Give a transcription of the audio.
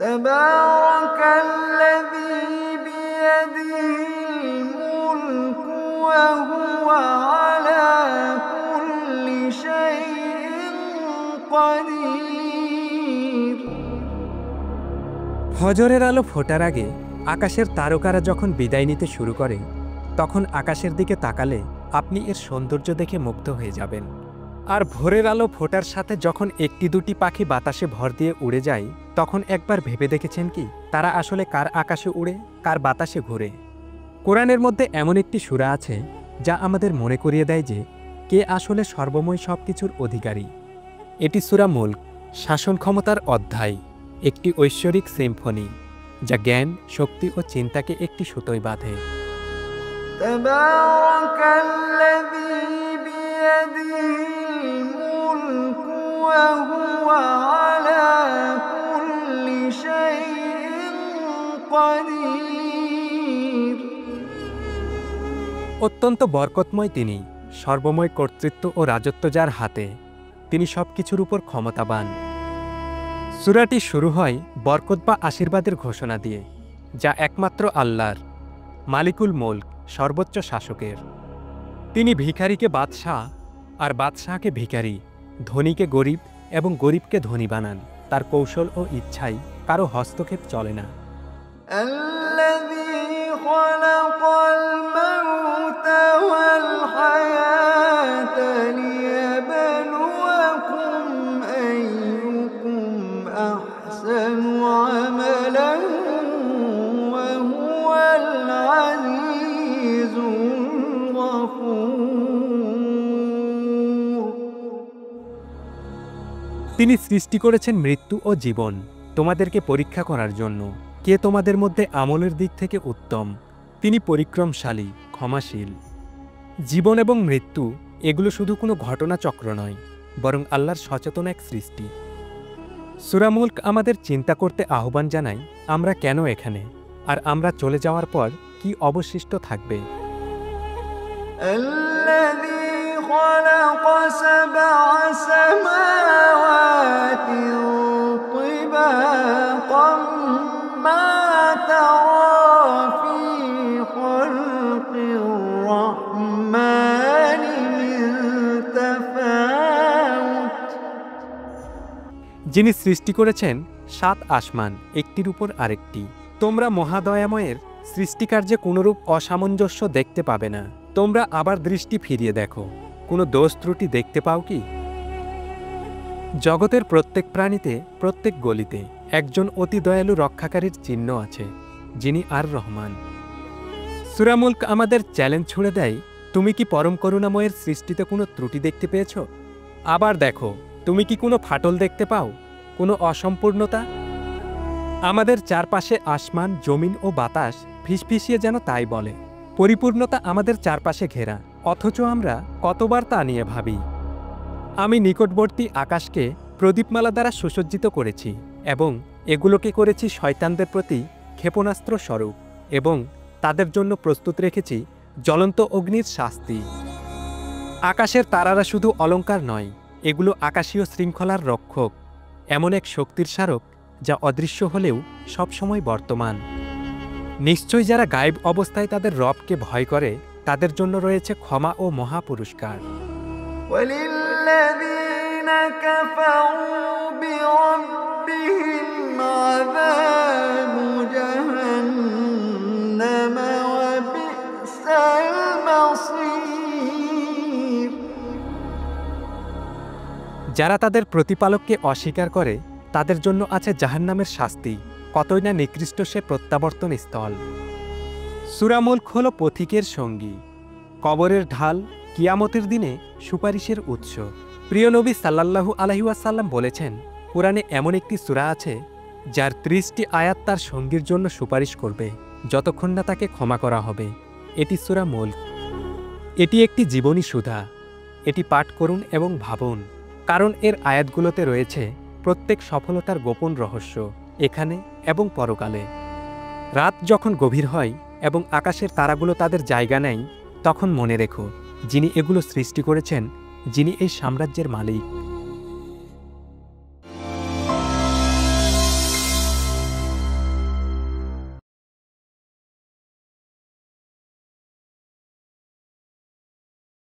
تبارك الذي بيده الملك وهو على كل شيء قدير। ফজরের আলো ফোটার আগে আকাশের তারকারা যখন বিদায় নিতে শুরু করে, তখন আকাশের দিকে তাকালে আপনি এর সৌন্দর্য দেখে মুগ্ধ হয়ে যাবেন। আর ভোরের আলো ফোটার সাথে যখন একটি দুটি পাখি বাতাসে ভর দিয়ে উড়ে যায়, তখন একবার ভেবে দেখেছেন কি তারা আসলে কার আকাশে উড়ে, কার বাতাসে ঘুরে? কোরআনের মধ্যে এমন একটি সূরা আছে যা আমাদের মনে করিয়ে দেয় যে কে আসলে সর্বময় সবকিছুর অধিকারী। এটি সূরা মুলক, শাসন ক্ষমতার অধ্যায়, একটি ঐশ্বরিক সিম্ফনি যা জ্ঞান, শক্তি ও চিন্তাকে একটি সুতোয় বাঁধে। تبارك الذي بيده الملك وهو على كل شيء قدير। অত্যন্ত বরকতময় তিনি, সর্বময় কর্তৃত্ব ও রাজত্ব যার হাতে, তিনি সবকিছুর উপর ক্ষমতাবান। সূরাটি শুরু হয় বরকত বা আশীর্বাদের ঘোষণা দিয়ে, যা একমাত্র আল্লাহর, মালিকুল মুলক, সর্বোচ্চ শাসকের। তিনি ভিখারিকে বাদশাহ আর বাদশাহকে ভিখারি, ধনীকে গরিব এবং গরিবকে ধনী বানান। তার কৌশল ও ইচ্ছায় কারো হস্তক্ষেপ চলে না। الذي خلق الموت والحياة ليبلوكم أيكم أحسن عملا وهو العزيز الغفور। তিনি সৃষ্টি করেছেন মৃত্যু ও জীবন তোমাদেরকে পরীক্ষা করার জন্য, কে তোমাদের মধ্যে আমলের দিক থেকে উত্তম। তিনি পরিক্রমশালী, ক্ষমাশীল। জীবন এবং মৃত্যু এগুলো শুধু কোনো ঘটনাচক্র নয়, বরং আল্লাহর সচেতন এক সৃষ্টি। সূরা মুলক আমাদের চিন্তা করতে আহ্বান জানায় আমরা কেন এখানে, আর আমরা চলে যাওয়ার পর কি অবশিষ্ট থাকবে। الذي خلق سبع سماوات طباقا ما ترى في خلق الرحمن من تفاوت। যিনি সৃষ্টি করেছেন 7 আসমান একটির উপর আরেকটি, তোমরা মহাদয়াময়ের সৃষ্টিকার্যে কোনরূপ অসামঞ্জস্য দেখতে পাবে না। তোমরা আবার দৃষ্টি ফিরিয়ে দেখো, কোনো দোষ ত্রুটি দেখতে পাও কি? জগতের প্রত্যেক প্রাণীতে, প্রত্যেক গলিতে একজন অতি দয়ালু রক্ষাকারীর চিহ্ন আছে, যিনি আর রহমান। সূরা মুলক আমাদের চ্যালেঞ্জ ছুড়ে দেয়, তুমি কি পরম করুণাময়ের সৃষ্টিতে কোনো ত্রুটি দেখতে পেয়েছ? আবার দেখো, তুমি কি কোনো ফাটল দেখতে পাও, কোনো অসম্পূর্ণতা? আমাদের চারপাশে আসমান, জমিন ও বাতাস ফিসফিসিয়ে যেন তাই বলে। পরিপূর্ণতা আমাদের চারপাশে ঘেরা, অথচ আমরা কতবার তা নিয়ে ভাবি। আমি নিকটবর্তী আকাশকে প্রদীপমালা দ্বারা সুসজ্জিত করেছি এবং এগুলোকে করেছি শয়তানদের প্রতি ক্ষেপণাস্ত্র স্বরূপ, এবং তাদের জন্য প্রস্তুত রেখেছি জ্বলন্ত অগ্নির শাস্তি। আকাশের তারারা শুধু অলংকার নয়, এগুলো আকাশীয় শৃঙ্খলার রক্ষক, এমন এক শক্তির স্মারক যা অদৃশ্য হলেও সবসময় বর্তমান। নিশ্চয়ই যারা গায়েব অবস্থায় তাদের রবকে ভয় করে, তাদের জন্য রয়েছে ক্ষমা ও মহা পুরস্কার। وللذين كفروا بربهم عذاب جهنم وبئس المصير। যারা তাদের প্রতিপালককে অস্বীকার করে, তাদের জন্য আছে জাহান্নামের শাস্তি, কতই না নিকৃষ্ট সে প্রত্যাবর্তন স্থল। সূরা মুলক হল পথিকের সঙ্গী, কবরের ঢাল, কিয়ামতের দিনে সুপারিশের উৎস। প্রিয় নবী সাল্লাল্লাহু আলাইহি ওয়াসাল্লাম বলেছেন, কোরআনে এমন একটি সূরা আছে যার 30টি আয়াত তার সঙ্গীর জন্য সুপারিশ করবে যতক্ষণ না তাকে ক্ষমা করা হবে। এটি সূরা মুলক। এটি একটি জীবনী সুধা। এটি পাঠ করুন এবং ভাবুন, কারণ এর আয়াতগুলোতে রয়েছে প্রত্যেক সফলতার গোপন রহস্য, এখানে এবং পরকালে। রাত যখন গভীর হয় এবং আকাশের তারাগুলো তাদের জায়গা নেয়, তখন মনে রেখো, যিনি এগুলো সৃষ্টি করেছেন, যিনি এই সাম্রাজ্যের মালিক।